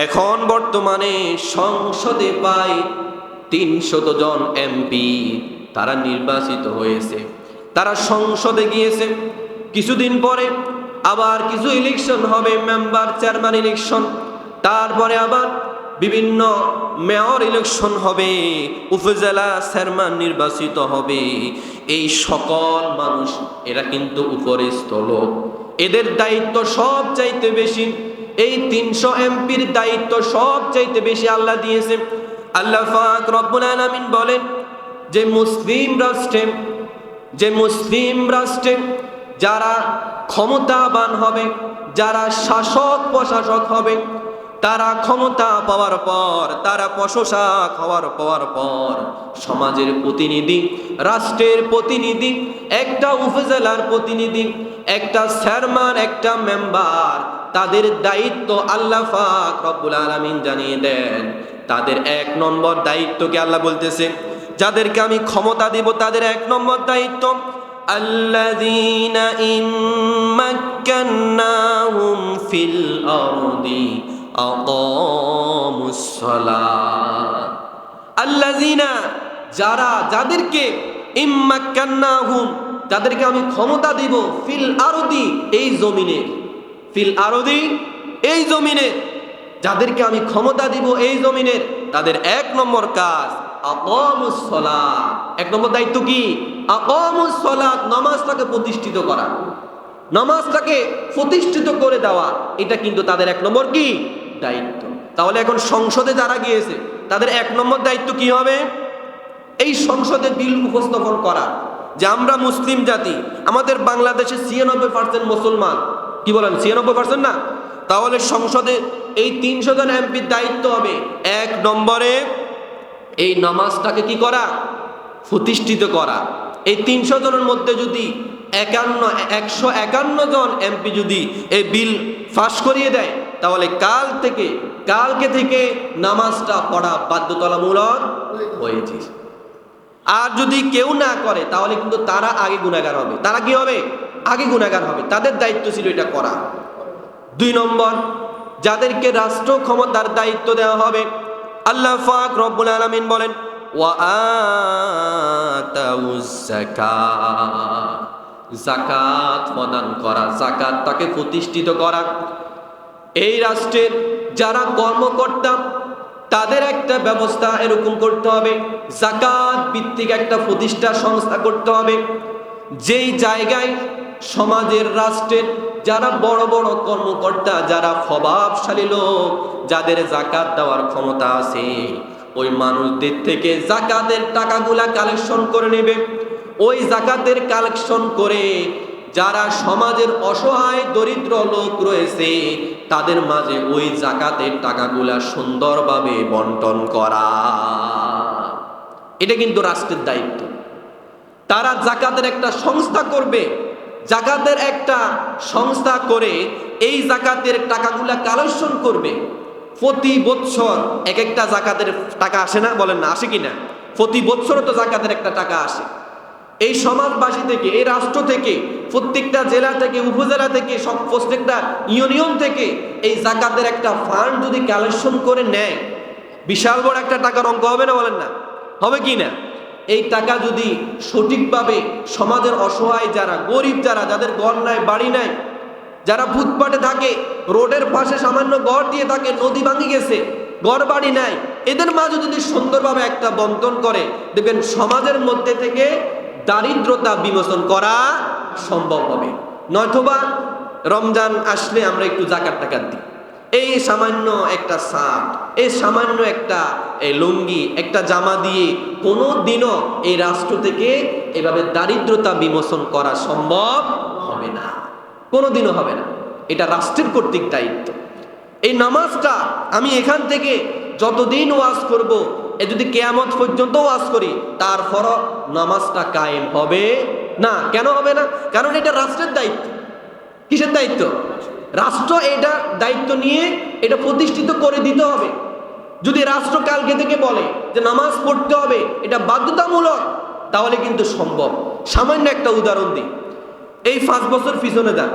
এখন বর্তমানে সংসদে প্রায় ৩০০ জন এমপি তারা নির্বাচিত হয়েছে, তারা সংসদে গিয়েছে। কিছুদিন পরে আবার কিছু ইলেকশন হবে, মেম্বার চেয়ারম্যান ইলেকশন, তারপরে আবার বিভিন্ন মেয়র ইলেকশন হবে, উপজেলা চেয়ারম্যান নির্বাচিত হবে। এই সকল মানুষ এরা কিন্তু উপরস্থ লোক, এদের দায়িত্ব সব চাইতে বেশি। এই ৩০০ এমপির দায়িত্ব সব চাইতে বেশি আল্লাহ দিয়েছে। আল্লাহ পাক রব্বুল আলামিন বলেন যে মুসলিম রাষ্ট্রে যারা ক্ষমতাবান হবে, যারা শাসক প্রশাসক হবে, তারা ক্ষমতা পাওয়ার পর, তারা প্রশাসক হওয়ার পর সমাজের প্রতিনিধি, রাষ্ট্রের প্রতিনিধি, একটা উপজেলার প্রতিনিধি, একটা চেয়ারম্যান, একটা মেম্বার, তাদের দায়িত্ব আল্লাহ পাক রব্বুল আলামিন জানিয়ে দেন। তাদের ১ নম্বর দায়িত্বকে আল্লাহ বলতেছে, যাদেরকে আমি ক্ষমতা দিব তাদের ১ নম্বর দায়িত্ব আল্লাযীনা ইম্মাক্কান্নাহুম ফিল আরদি আকামুস সালাত। আল্লাযীনা, যাদেরকে ইম্মাক্কান্নাহুম, যাদেরকে আমি ক্ষমতা দিব, ফিল আরদি, এই জমিনে, ফিল আরদি, এই জমিনে, যাদেরকে আমি ক্ষমতা দিব এই জমিনের, তাদের ১ নম্বর কাজ আকামুস সালাত। ১ নম্বর দায়িত্ব কি? আকামুস সালাত, নামাজটাকে প্রতিষ্ঠিত করা, নামাজটাকে প্রতিষ্ঠিত করে দেওয়া। এটা কিন্তু তাদের ১ নম্বর কি দায়িত্ব। তাহলে এখন সংসদে যারা গিয়েছে তাদের ১ নম্বর দায়িত্ব কি হবে? এই সংসদে বিল উপস্থাপন করা যে আমরা মুসলিম জাতি, আমাদের বাংলাদেশে ৯৬% মুসলমান। কি বলেন, ৯৬% না? তাহলে সংসদে এই ৩০০ জন এমপির দায়িত্ব হবে ১ নম্বরে এই নামাজটাকে কি করা, প্রতিষ্ঠিত করা। এই ৩০০ জনের মধ্যে যদি ১৫১ জন এমপি যদি এই বিল পাস করিয়ে দেয়, তাহলে কালকে থেকে নামাজটা পড়া বাধ্যতামূলক হয়েছে। আর যদি কেউ না করে তাহলে কিন্তু তারা আগে গুনাহগার হবে। তারা কি হবে? আগে গুনাহগার হবে। তাদের দায়িত্ব ছিল এটা করা। ২ নম্বর, যাদেরকে রাষ্ট্র ক্ষমতার দায়িত্ব দেওয়া হবে, আল্লাহ পাক রব্বুল আলামিন বলেন ওয়া আতাউজ যাকাত, যাকাত প্রদান করা, যাকাতটাকে প্রতিষ্ঠিত করা। এই রাষ্ট্রের যারা কর্মকর্তা তাদের একটা ব্যবস্থা এরকম করতে হবে, যাকাত ভিত্তিক একটা প্রতিষ্ঠা সংস্থা করতে হবে, যেই জায়গায় সমাজের, রাষ্ট্রের যারা বড় বড় কর্মকর্তা, যারা প্রভাবশালী লোক, যাদের যাকাত দেওয়ার ক্ষমতা আছে, ওই মানুষদের থেকে যাকাতের টাকাগুলা কালেকশন করে নেবে। ওই যাকাতের কালেকশন করে যারা সমাজের অসহায় দরিদ্র লোক রয়েছে তাদের মাঝে ওই যাকাতের টাকাগুলা সুন্দরভাবে বন্টন করা। এটা কিন্তু রাষ্ট্রের দায়িত্ব। তারা যাকাতের একটা সংস্থা করবে, যাকাতের একটা সংস্থা করে এই যাকাতের টাকাগুলা কালেকশন করবে। প্রতি বছর একটা যাকাতের টাকা আসে না? বলেন না, আসে কিনা? প্রতি বছর তো যাকাতের একটা টাকা আসে। এই সমাজবাসী থেকে, এই রাষ্ট্র থেকে, প্রত্যেকটা জেলা থেকে, উপজেলা থেকে, সব প্রত্যেকটা ইউনিয়ন থেকে এই যাকাতের একটা ফান্ড যদি কালেকশন করে নেয়, বিশাল বড় একটা টাকার অঙ্ক হবে না? বলেন না, হবে কি না? এই টাকা যদি সঠিকভাবে সমাজের অসহায় যারা, গরিব যারা, যাদের ঘর নাই, বাড়ি নাই, যারা ফুটপাতে থাকে, রোডের পাশে সামান্য ঘর দিয়ে থাকে, নদী ভাঙি গেছে, ঘর বাড়ি নাই, এদের মাঝে যদি সুন্দরভাবে একটা বন্টন করে, দেখবেন সমাজের মধ্যে থেকে দারিদ্রতা বিমোচন করা সম্ভব হবে। নয়তোবা রমজান আসলে আমরা একটু যাকাত টাকা দিই, এই সামান্য একটা শার্ট, এই সামান্য একটা লুঙ্গি, একটা জামা দিয়ে কোনো দিনও এই রাষ্ট্র থেকে এভাবে দারিদ্রতা বিমোচন করা সম্ভব হবে না, কোনো দিনও হবে না। এটা রাষ্ট্রের কর্তৃক দায়িত্ব। এই নামাজটা আমি এখান থেকে যতদিন ওয়াজ করব, যদি কিয়ামত পর্যন্ত ওয়াজ করি, তারপরও নামাজটা কায়েম হবে না। কেন হবে না? কারণ এটা রাষ্ট্রের দায়িত্ব। কিসের দায়িত্ব? রাষ্ট্র এটা দায়িত্ব নিয়ে এটা প্রতিষ্ঠিত করে দিতে হবে। যদি রাষ্ট্র কালকে থেকে বলে যে নামাজ পড়তে হবে, এটা বাধ্যতামূলক, তাহলে কিন্তু সম্ভব। সামান্য একটা উদাহরণ দিই, এই 5 বছর পিছনে যান,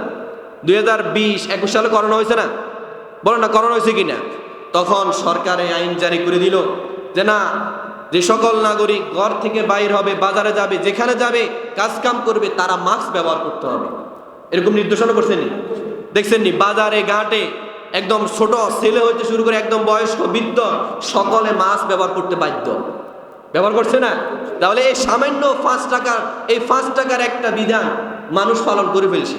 2020-21 সালে করোনা হয়েছে না? বলো না, করোনা হয়েছে কিনা? তখন সরকার এই আইন জারি করে দিল যে না, যে সকল নাগরিক ঘর থেকে বাইর হবে, বাজারে যাবে, যেখানে যাবে, কাজ কাম করবে, তারা মাস্ক ব্যবহার করতে হবে। এরকম নির্দেশনা করছেন, দেখছেন নি? বাজারে ঘাটে একদম ছোট ছেলে হইতে শুরু করে একদম বয়স্ক বৃদ্ধ সকলে মাস্ক ব্যবহার করতে বাধ্য। ব্যবহার করছে না? তাহলে এই সামান্য 5 টাকার, এই 5 টাকার একটা বিধান মানুষ পালন করে ফেলছে।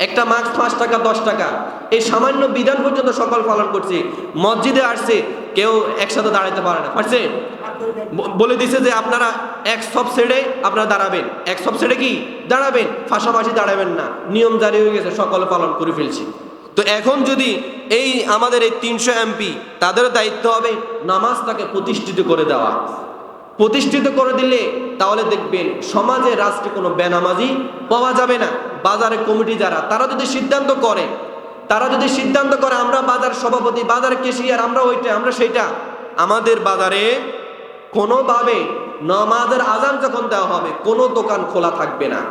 একটা মাস্ক 5 টাকা 10 টাকা, এই সামান্য বিধান পর্যন্ত সকল পালন করছে। মসজিদে আসছে, কেউ একসাথে দাঁড়াতে পারে না, পারছে? বলে দিছে যে আপনারা এক সব ছেড়ে আপনারা দাঁড়াবেন, এক সব ছেড়ে কি দাঁড়াবেন, পাশাপাশি দাঁড়াবেন না। নিয়ম জারি হয়ে গেছে, সকলে পালন করে ফেলছি। তো এখন যদি এই আমাদের এই 300 এমপি, তাদের দায়িত্ব হবে নামাজটাকে প্রতিষ্ঠিত করে দেওয়া। প্রতিষ্ঠিত করে দিলে তাহলে দেখবেন সমাজে, রাষ্ট্রে কোনো বেনামাজি পাওয়া যাবে না। বাজারের কমিটি যারা, তারা যদি সিদ্ধান্ত করে, আমরা বাজার সভাপতি, বাজার ক্যাশিয়ার, আমরা ওইটা, আমরা সেইটা, আমাদের বাজারে কোনোভাবে নামাজের আজান যখন দেওয়া হবে কোনো দোকান খোলা থাকবে না।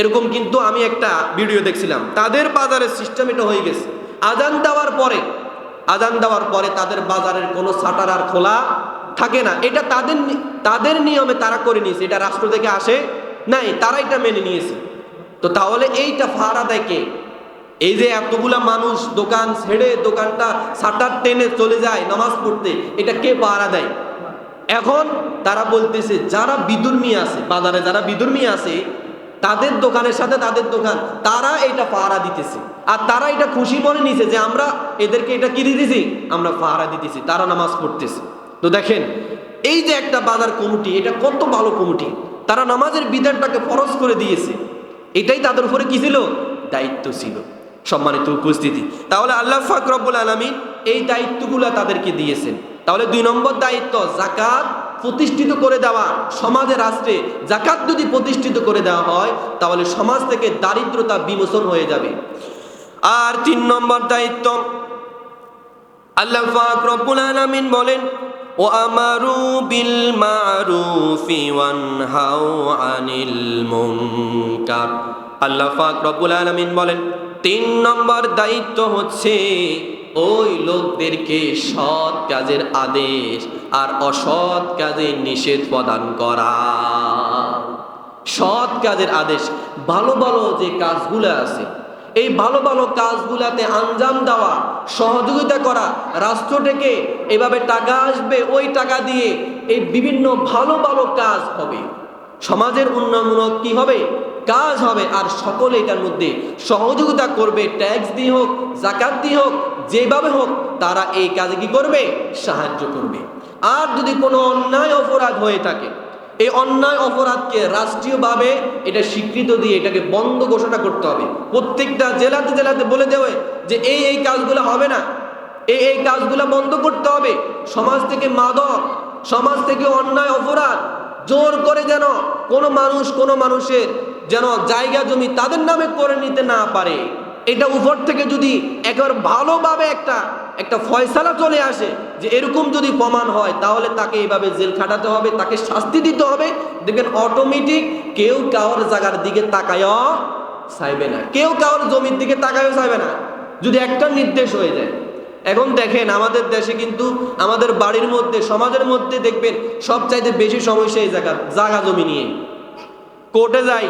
এরকম কিন্তু আমি একটা ভিডিও দেখছিলাম, তাদের বাজারের সিস্টেম এটা হয়ে গেছে। আজান দেওয়ার পরে তাদের বাজারের কোনো শাটার আর খোলা থাকে না। এটা তাদের নিয়মে তারা করে নিয়েছে, এটা রাষ্ট্র থেকে আসে নাই, তারা এটা মেনে নিয়েছে। তো তাহলে এইটা ফাড়া দেয় কে? এই যে এতগুলা মানুষ দোকান ছেড়ে, দোকানটা শাটার টেনে চলে যায় নামাজ পড়তে, এটা কে পাহারা দেয়? এখন তারা বলতেছে যারা বিধর্মী আছে, বাজারে যারা বিধর্মী আছে, তাদের দোকানের সাথে তাদের দোকান, তারা এটা পাহারা দিতেছে। আর তারা এটা খুশি মনে নিছে যে আমরা এদেরকে এটা কি দিতেছি, আমরা পাহারা দিতেছি, তারা নামাজ পড়তেছে। তো দেখেন এই যে একটা বাজার কমিটি, এটা কত ভালো কমিটি, তারা নামাজের বিধানটাকে ফরজ করে দিয়েছে। এটাই তাদের উপরে কি ছিল? দায়িত্ব ছিল। সম্মানিত উপস্থিতি, তাহলে আল্লাহ পাক রব্বুল আলামিন এই দায়িত্বগুলো তাদেরকে দিয়েছেন। তাহলে 2 নম্বর দায়িত্ব যাকাত প্রতিষ্ঠিত করে দেওয়া। সমাজে, রাষ্ট্রে যাকাত যদি প্রতিষ্ঠিত করে দেওয়া হয় তাহলে সমাজ থেকে দারিদ্রতা বিমোচন হয়ে যাবে। আর 3 নম্বর দায়িত্ব, আল্লাহ পাক রব্বুল আলামিন বলেন ও আমারু বিল মারুফি ওয়ানহাউ আনিল মুনকার। আল্লাহ পাক রব্বুল আলামিন বলেন 3 নম্বর দায়িত্ব হচ্ছে ওই লোকদেরকে সৎ কাজের আদেশ আর অসৎ কাজের নিষেধ প্রদান করা। সৎ কাজের আদেশ, ভালো ভালো যে কাজগুলো আছে, এই ভালো ভালো কাজগুলাতে আঞ্জাম দেওয়া, সহযোগিতা করা। রাষ্ট্র থেকে এভাবে টাকা আসবে, ওই টাকা দিয়ে এই বিভিন্ন ভালো ভালো কাজ হবে, সমাজের উন্নয়নমূলক কি হবে, কাজ হবে। আর সকলে এটার মধ্যে সহযোগিতা করবে, ট্যাক্স দিয়ে হোক, যাকাত দিয়ে হোক, যেভাবে হোক তারা এই কাজে কি করবে, সাহায্য করবে। আর যদি কোনো অন্যায় অপরাধ হয়ে থাকে, এই অন্যায় অপরাধকে রাষ্ট্রীয়ভাবে এটা স্বীকৃত দিয়ে এটাকে বন্ধ ঘোষণা করতে হবে। প্রত্যেকটা জেলাতে জেলাতে বলে দেওয়া যে এই কাজগুলো হবে না, এই কাজগুলো বন্ধ করতে হবে। সমাজ থেকে মাদক, সমাজ থেকে অন্যায় অপরাধ জোর করে যেন কোনো মানুষ কোনো মানুষের যেন জায়গা জমি তাদের নামে করে নিতে না পারে। এটা উপর থেকে যদি একেবারে ভালোভাবে একটা ফয়সালা চলে আসে যে এরকম যদি প্রমাণ হয় তাহলে তাকে এইভাবে জেল খাটাতে হবে, তাকে শাস্তি দিতে হবে, দেখবেন অটোমেটিক কেউ কারোর জায়গার দিকে তাকায়ও চাইবে না, কেউ কারোর জমির দিকে তাকায়ও চাইবে না, যদি একটা নির্দেশ হয়ে যায়। এখন দেখেন আমাদের দেশে কিন্তু আমাদের বাড়ির মধ্যে, সমাজের মধ্যে দেখবেন সবচাইতে বেশি সমস্যা এই জায়গা জমি নিয়ে। কোর্টে যায়,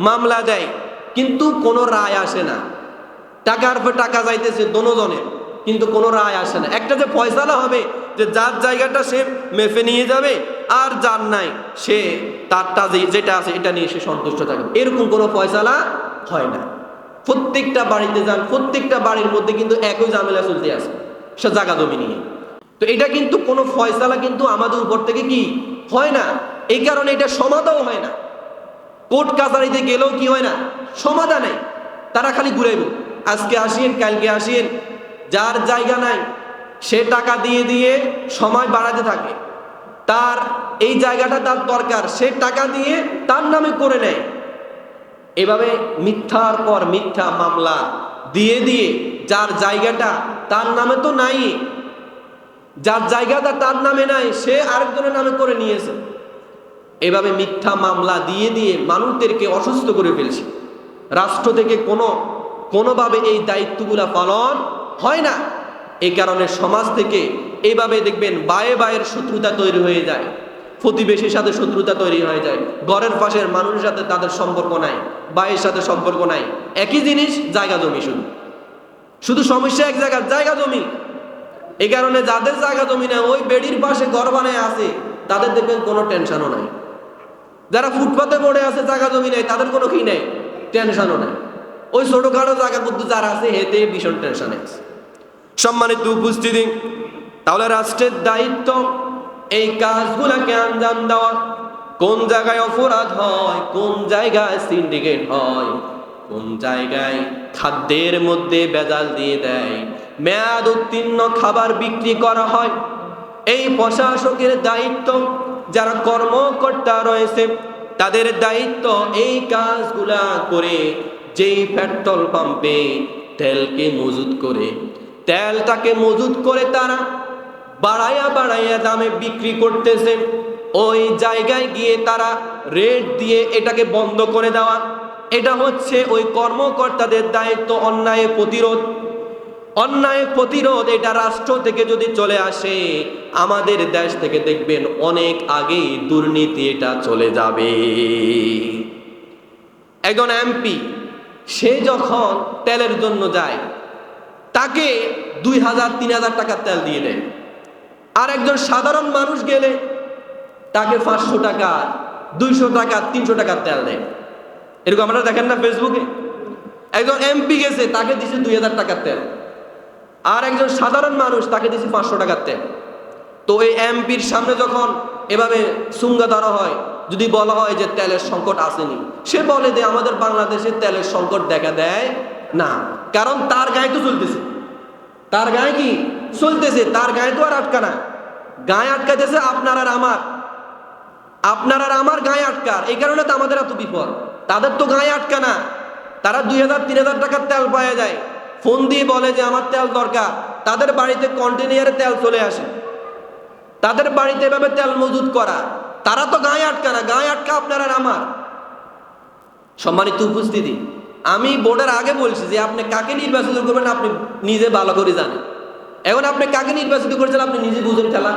মামলা দেয়, কিন্তু কোনো রায় আসে না। টাকার পর টাকা যাইতেছে দোনোজনের, কিন্তু কোনো রায় আসে না। একটা যে ফয়সালা হবে যে যার জায়গাটা সে মেপে নিয়ে যাবে, আর যার নাই সে তারটা যেটা আছে এটা নিয়ে সে সন্তুষ্ট থাকবে, এরকম কোনো ফয়সালা হয় না। প্রত্যেকটা বাড়িতে যান, প্রত্যেকটা বাড়ির মধ্যে কিন্তু একই ঝামেলা চলতে আছে, সে জায়গা জমি নিয়ে। তো এটা কিন্তু কোনো ফয়সালা কিন্তু আমাদের উপর থেকে কি হয় না। এই কারণে এটা সমাধানও হয় না। কোর্ট কাছারিতে গেলেও কি হয় না, সমাধান নেই। তারা খালি ঘুরাইব, আজকে আসেন কালকে আসেন, যার জায়গা নাই সে টাকা দিয়ে দিয়ে সময় বাড়াতে থাকে, তার এই জায়গাটা তার দরকার, সে টাকা দিয়ে তার নামে করে নেয়। এভাবে মিথ্যার পর মিথ্যা মামলা দিয়ে দিয়ে যার জায়গাটা তার নামে তো নাই, যার জায়গাটা তার নামে নাই সে আরেকজনের নামে করে নিয়েছে। এভাবে মিথ্যা মামলা দিয়ে দিয়ে মানুষদেরকে অসুস্থ করে ফেলছে। রাষ্ট্র থেকে কোনোভাবে এই দায়িত্বগুলা পালন হয় না। এই কারণে সমাজ থেকে এইভাবে দেখবেন বায়ে বায়ের শত্রুতা তৈরি হয়ে যায়, প্রতিবেশীর সাথে শত্রুতা তৈরি হয়ে যায়, ঘরের পাশের মানুষের সাথে তাদের সম্পর্ক নাই, ভাইয়ের সাথে সম্পর্ক নাই। একই জিনিস, জায়গা জমি, শুধু শুধু সমস্যা এক জায়গার, জায়গা জমি। এই কারণে যাদের জায়গা জমি নেই, ওই বেড়ির পাশে ঘর বানায় আছে, তাদের দেখবেন কোনো টেনশনও নাই। যারা ফুটপাতে পড়ে আছে, জায়গা জমি নেই, তাদের কোনো কি নেই, টেনশনও নাই। ওই ছোটখাটো জায়গা কিন্তু যারা আছে, হেতে ভীষণ টেনশনে আছে। সম্মানিত উপস্থিতি, তাহলে রাষ্ট্রের দায়িত্ব এই কাজগুলাকে আঞ্জাম দেওয়া। কোন জায়গায় অপরাধ হয়, কোন জায়গায় সিন্ডিকেট হয়, কোন জায়গায় খাদ্যের মধ্যে ভেজাল দিয়ে দেয়, মেয়াদ উত্তীর্ণ খাবার বিক্রি করা হয়, এই প্রশাসকের দায়িত্ব। যারা কর্মকর্তা রয়েছে তাদের দায়িত্ব এই কাজগুলা করে, যেই পেট্রোল পাম্পে তেলকে মজুত করে, তেলটাকে মজুত করে তারা বাড়াইয়া বাড়াইয়া দামে বিক্রি করতেছে, ওই জায়গায় গিয়ে তারা রেট দিয়ে এটাকে বন্ধ করে দেওয়া। এটা হচ্ছে ওই কর্মকর্তাদের দায়িত্ব। অন্যায় প্রতিরোধ, অন্যায় প্রতিরোধ এটা রাষ্ট্র থেকে যদি চলে আসে, আমাদের দেশ থেকে দেখবেন অনেক আগেই দুর্নীতি এটা চলে যাবে। একজন এমপি সে যখন তেলের জন্য যায়, তাকে 2000-3000 টাকার তেল দিয়ে দেয়। আর একজন সাধারণ মানুষ গেলে তাকে 500 টাকা, 200 টাকা, 300 টাকার তেল দেয়। এরকম আপনারা দেখেন না ফেসবুকে? একজন এমপি গেছে, তাকে দিছে 2000 টাকার তেল, আর একজন সাধারণ মানুষ তাকে দিছে 500 টাকার তেল। তো এই এমপির সামনে যখন এভাবে সুঙ্গা ধরা হয়, যদি বলা হয় যে তেলের সংকট আসেনি, সে বলে যে আমাদের বাংলাদেশে তেলের সংকট দেখা দেয় না, কারণ তার গায়ে তো চলতেছে। তার গায়ে কি চলতেছে? তার গায়ে তো আর আটকানা, গায়ে আটকাতেছে আপনার আর আমার, আপনার আর আমার গায়ে আটকার। এই কারণে তো আমাদের এত বিপদ। তাদের তো গায়ে আটকানা, তারা 2000-3000 টাকার তেল পাওয়া যায়, ফোন দিয়ে বলে যে আমার তেল দরকার, তাদের বাড়িতে কন্টেনারে তেল চলে আসে, তাদের বাড়িতে এভাবে তেল মজুত করা। তারা তো গায়ে আটকানা, গায়ে আটকা আপনার আর আমার। সম্মানিত উপস্থিতি, আমি ভোটের আগে বলছি যে আপনি কাকে নির্বাচিত করবেন আপনি নিজে ভালো করে জানেন। এখন আপনি কাকে নির্বাচিত করেছেন আপনি নিজে বুঝেন খেলা,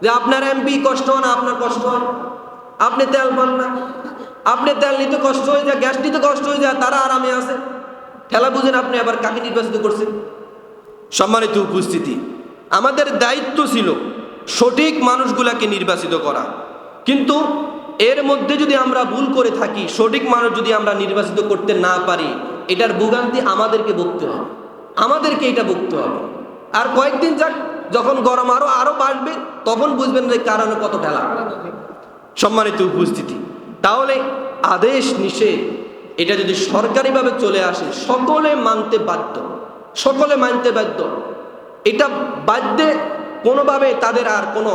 যে আপনার এমপি কষ্ট হয় না, আপনার কষ্ট হয়, আপনি তেল পান না, আপনি তেল নিতে কষ্ট হয়ে যায়, গ্যাস নিতে কষ্ট হয়ে যায়, তারা আরামে আছে। খেলা বুঝেন আপনি আবার কাকে নির্বাচিত করছেন। সম্মানিত উপস্থিতি, আমাদের দায়িত্ব ছিল সঠিক মানুষগুলাকে নির্বাচিত করা, কিন্তু এর মধ্যে যদি আমরা ভুল করে থাকি, সঠিক মানুষ যদি আমরা নির্বাচিত করতে না পারি, এটার ভোগান্তি আমাদেরকে ভুগতে হবে, আমাদেরকে এটা ভুগতে হবে। আর কয়েকদিন যাক, যখন গরম আরো বাড়বে, তখন বুঝবেন যে কারণে কত ঠেলা। সম্মানিত উপস্থিতি, তাহলে আদেশ নিষেধ এটা যদি সরকারিভাবে চলে আসে, সকলে মানতে বাধ্য, সকলে মানতে বাধ্য। এটা বাধ্যে কোনোভাবে তাদের আর কোনো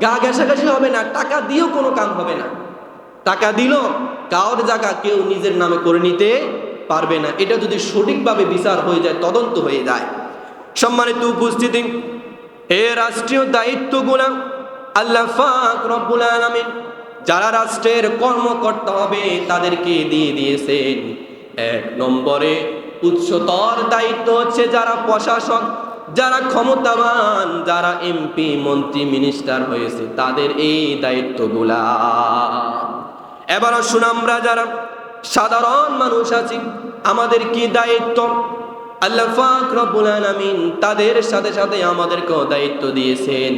গা ঘেঁষাঘেঁষি হবে না, টাকা দিয়েও কোনো কাম হবে না। টাকা দিল কারোর জায়গা কেউ নিজের নামে করে নিতে পারবে না। এটা যদি সঠিকভাবে বিচার হয়ে যায়, তদন্ত হয়ে যায়। সম্মানিত উপস্থিতি, এ রাষ্ট্রীয় দায়িত্বগুলো আল্লাহ পাক রব্বুল আলামিন যারা রাষ্ট্রের কর্মকর্তা হবে তাদেরকে দিয়ে দিয়েছেন। 1 নম্বরে উচ্চতর দায়িত্ব হচ্ছে যারা প্রশাসক, যারা ক্ষমতাবান, যারা এমপি, মন্ত্রী, মিনিস্টার হয়েছে, তাদের এই দায়িত্বগুলা। এবার আসুন আমরা যারা সাধারণ মানুষ আছি, আমাদের কি দায়িত্ব? আল্লাহ পাক রব্বুল আলামিন তাদের সাথে সাথে আমাদেরকেও দায়িত্ব দিয়েছেন।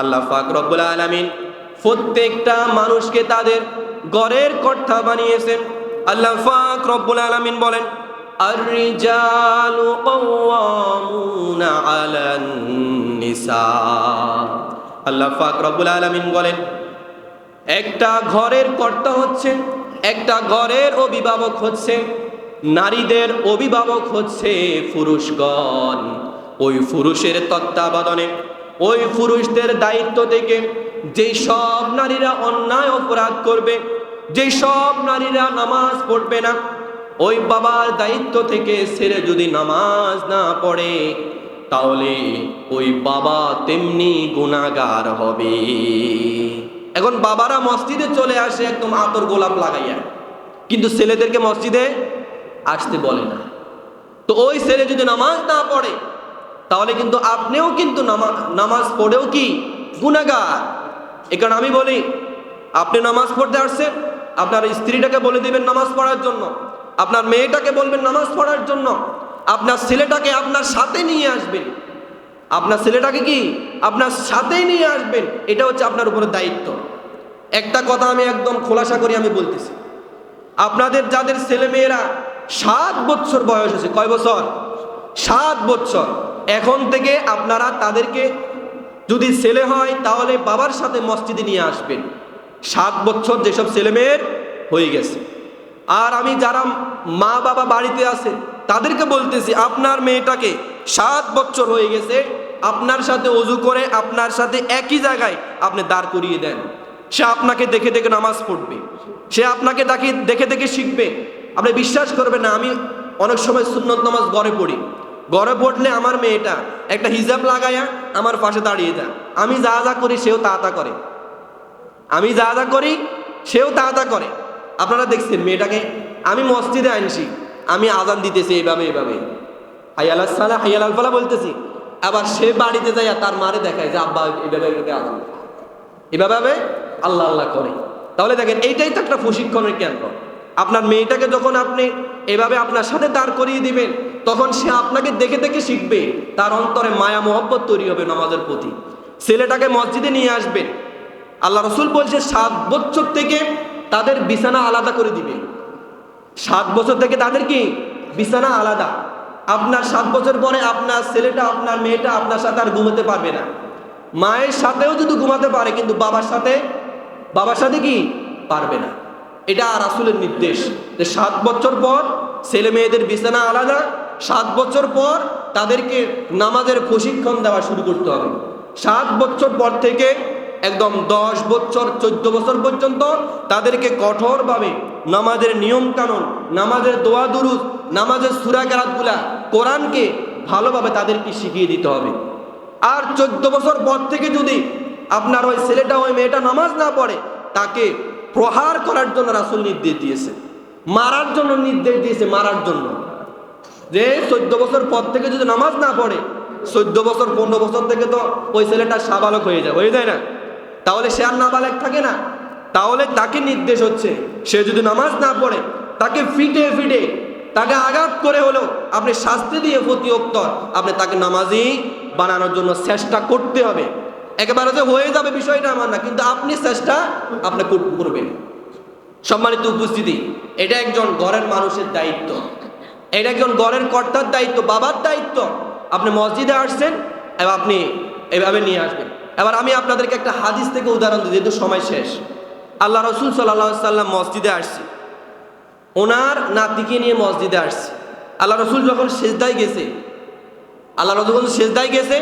আল্লাহ পাক রব্বুল আলামিন প্রত্যেকটা মানুষকে তাদের ঘরের কর্তা বানিয়েছেন। আল্লাহ পাক রব্বুল আলামিন বলেন, আর-রিজালু কাওয়ামুনা আলান নিসা। আল্লাহ পাক রব্বুল আলামিন বলেন, একটা ঘরের কর্তা হচ্ছে, একটা ঘরের অভিভাবক হচ্ছে, নারীদের অভিভাবক হচ্ছে পুরুষগণ। ওই পুরুষের তত্ত্বাবধানে, ওই পুরুষদের দায়িত্ব থেকে যেই সব নারীরা অন্যায় অপরাধ করবে, যেই সব নারীরা নামাজ পড়বে না, ওই বাবার দায়িত্ব থেকে ছেড়ে যদি নামাজ না পড়ে, তাহলে ওই বাবা তেমনি গুনাহগার হবে। এখন বাবারা মসজিদে চলে আসে একদম আতর গোলাপ লাগাইয়া, কিন্তু ছেলেদেরকে মসজিদে আসতে বলে না। তো ওই ছেলে যদি নামাজ না পড়ে, তাহলে কিন্তু আপনিও কিন্তু নামাজ পড়েও কি গুনাহগার। এই কারণে আমি বলি, আপনি নামাজ পড়তে আসছেন, আপনার স্ত্রীটাকে বলে দিবেন নামাজ পড়ার জন্য, আপনার মেয়েটাকে বলবেন নামাজ পড়ার জন্য, আপনার ছেলেটাকে আপনার সাথে নিয়ে আসবেন, আপনার ছেলেটাকে কি আপনার সাথেই নিয়ে আসবেন। এটা হচ্ছে আপনার উপরে দায়িত্ব। একটা কথা আমি একদম খোলাসা করি আমি বলতেছি, আপনাদের যাদের ছেলে মেয়েরা 7 বছর বয়স হয়েছে, কয় বছর? 7 বছর। এখন থেকে আপনারা তাদেরকে, যদি ছেলে হয় তাহলে বাবার সাথে মসজিদে নিয়ে আসবেন। 7 বছর যেসব ছেলে মেয়ের হয়ে গেছে। আর আমি যারা মা বাবা বাড়িতে আছে তাদেরকে বলতেছি, আপনার মেয়েটাকে 7 বছর হয়ে গেছে, আপনার সাথে ওযু করে আপনার সাথে একই জায়গায় আপনি দাঁড় করিয়ে দেন। সে আপনাকে দেখে দেখে নামাজ পড়বে, সে আপনাকে দেখে দেখে শিখবে। আপনি বিশ্বাস করবেন না, আমি অনেক সময় সুন্নত নামাজ ঘরে পড়ি, ঘরে পড়লে আমার মেয়েটা একটা হিজাব লাগায়া আমার পাশে দাঁড়িয়ে যায়। আমি যা যা করি সেও তা তা করে, আমি যা যা করি সেও তা তা করে। আপনারা দেখছেন মেয়েটাকে আমি মসজিদে আনছি, আমি আজান দিতেছি এইভাবে এইভাবে, হাইয়াল সালাহ হাইয়াল আল ফালাহ বলতেছি, আবার সে বাড়িতে যাইয়া তার মারে দেখায় যে আব্বা এইভাবে এইভাবে আজান, এভাবে আল্লাহ আল্লাহ করে। তাহলে দেখেন এইটাই তো একটা প্রশিক্ষণের কেন্দ্র। আপনার মেয়েটাকে যখন আপনি এভাবে আপনার সাথে দাঁড় করিয়ে দিবেন, তখন সে আপনাকে দেখে দেখে শিখবে, তার অন্তরে মায়া মোহব্বত তৈরি হবে নামাজের প্রতি। ছেলেটাকে মসজিদে নিয়ে আসবেন, আল্লাহ রসুল বলছে 7 বছর থেকে তাদের বিছানা আলাদা করে দিবে। 7 বছর থেকে তাদের কি বিছানা আলাদা। আপনার 7 বছর পরে আপনার ছেলেটা আপনার মেয়েটা আপনার সাথে আর ঘুমাতে পারবে না। মায়ের সাথেও যদি ঘুমাতে পারে, কিন্তু বাবার সাথে কি পারবে না। এটা রাসূলের নির্দেশ যে 7 বছর পর ছেলে মেয়েদের বিছানা আলাদা, 7 বছর পর তাদেরকে নামাজের প্রশিক্ষণ দেওয়া শুরু করতে হবে। 7 বছর পর থেকে একদম 10 বছর 14 বছর পর্যন্ত তাদেরকে কঠোরভাবে নামাজের নিয়ম কানুন, নামাজের দোয়া দুরুদ, নামাজের সূরা কেরাতগুলা, কোরআনকে ভালোভাবে তাদেরকে শিখিয়ে দিতে হবে। আর 14 বছর পর থেকে যদি আপনার ওই ছেলেটা ওই মেয়েটা নামাজ না পড়ে, তাকে প্রহার করার জন্য রাসূল নির্দেশ দিয়েছে, মারার জন্য নির্দেশ দিয়েছে, মারার জন্য। যে 14 বছর পর থেকে যদি নামাজ না পড়ে, 14 বছর 15 বছর থেকে তো ওই ছেলেটা সাবালক হয়ে যায় না? তাহলে সে আর নাবালেগ থাকে না। তাহলে তাকে নির্দেশ হচ্ছে, সে যদি নামাজ না পড়ে তাকে ফিটে তাকে আঘাত করে হলেও আপনি শাস্তি দিয়ে প্রতিউত্তর আপনি তাকে নামাজি বানানোর জন্য চেষ্টা করতে হবে। একেবারে যে হয়ে যাবে বিষয়টা আমার না, কিন্তু আপনি চেষ্টা আপনি করবেন। সম্মানিত উপস্থিতি, এটা একজন ঘরের মানুষের দায়িত্ব, এটা একজন ঘরের কর্তার দায়িত্ব, বাবার দায়িত্ব। আপনি মসজিদে আসছেন, এবার আপনি এভাবে নিয়ে আসবেন। এবার আমি আপনাদেরকে একটা হাদিস থেকে উদাহরণ দিই, যেহেতু সময় শেষ। আল্লাহ রসুল সাল্লাল্লাহু আলাইহি সাল্লাম মসজিদে আসছে, ওনার নাতিকে নিয়ে মসজিদে আসছে। আল্লাহ রসুল যখন সেজদায় গেছে,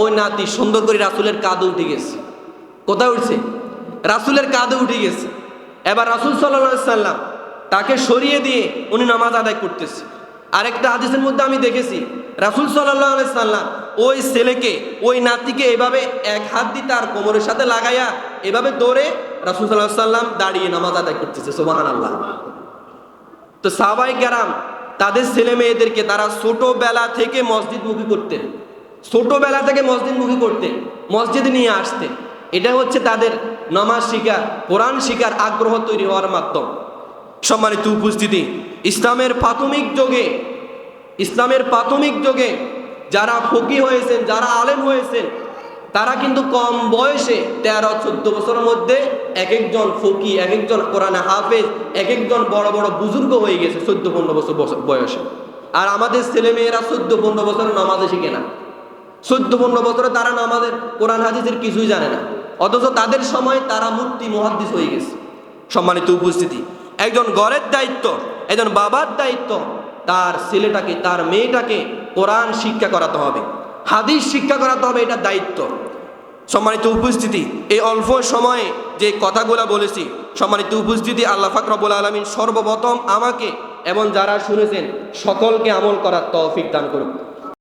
ওই নাতি সুন্দর করে রাসূলের কাঁধে উঠে গেছে। কোথায় উঠছে? রাসূলের কাঁধে উঠে গেছে। এবার রাসূল সাল্লাল্লাহু আলাইহি সাল্লাম তাকে সরিয়ে দিয়ে উনি নামাজ আদায় করতেছে। আরেকটা হাদিসের মধ্যে আমি দেখেছি রাসূল সাল্লাল্লাহু আলাইহি সাল্লাম ওই ছেলেকে, ওই নাতিকে এভাবে এক হাত দিয়ে তার কোমরের সাথে লাগাইয়া এভাবে ধরে রাসূল সাল্লাল্লাহু আলাইহি সাল্লাম দাঁড়িয়ে নামাজ আদায় করতেছে। সুবহানাল্লাহ। তো সাহাবায়ে কেরাম তাদের ছেলে মেয়েদেরকে তারা ছোটবেলা থেকে মসজিদমুখী করতেন, মসজিদে নিয়ে আসতেন। এটা হচ্ছে তাদের নামাজ শিখা, কোরআন শিখার আগ্রহ তৈরি হওয়ার মাধ্যম। সম্মানিত উপস্থিতি, ইসলামের প্রাথমিক যুগে যারা ফকি হয়েছেন, যারা আলেম হয়েছেন, তারা কিন্তু কম বয়সে 13-14 বছরের মধ্যে এক একজন ফকি, এক একজন কোরআনে হাফেজ, এক একজন বড় বড় বুজুর্গ হয়ে গেছে 14-15 বছর বয়সে। আর আমাদের ছেলে মেয়েরা 14-15 বছরে নামাজে শিখে না। 14-15 বছরে তারা নামাজের কোরআন হাদিসের কিছুই জানে না, অথচ তাদের সময় তারা মুফতি মুহাদ্দিস হয়ে গেছে। সম্মানিত উপস্থিতি, একজন ঘরের দায়িত্ব, একজন বাবার দায়িত্ব, তার ছেলেটাকে, তার মেয়েটাকে কোরআন শিক্ষা করাতে হবে, হাদিস শিক্ষা করাতে হবে, এটা দায়িত্ব। সম্মানিত উপস্থিতি, এই অল্প সময়ে যে কথাগুলো বলেছি, সম্মানিত উপস্থিতি, আল্লাহ পাক রব্বুল আলামিন সর্বপ্রথম আমাকে এবং যারা শুনেছেন সকলকে আমল করার তৌফিক দান করুন।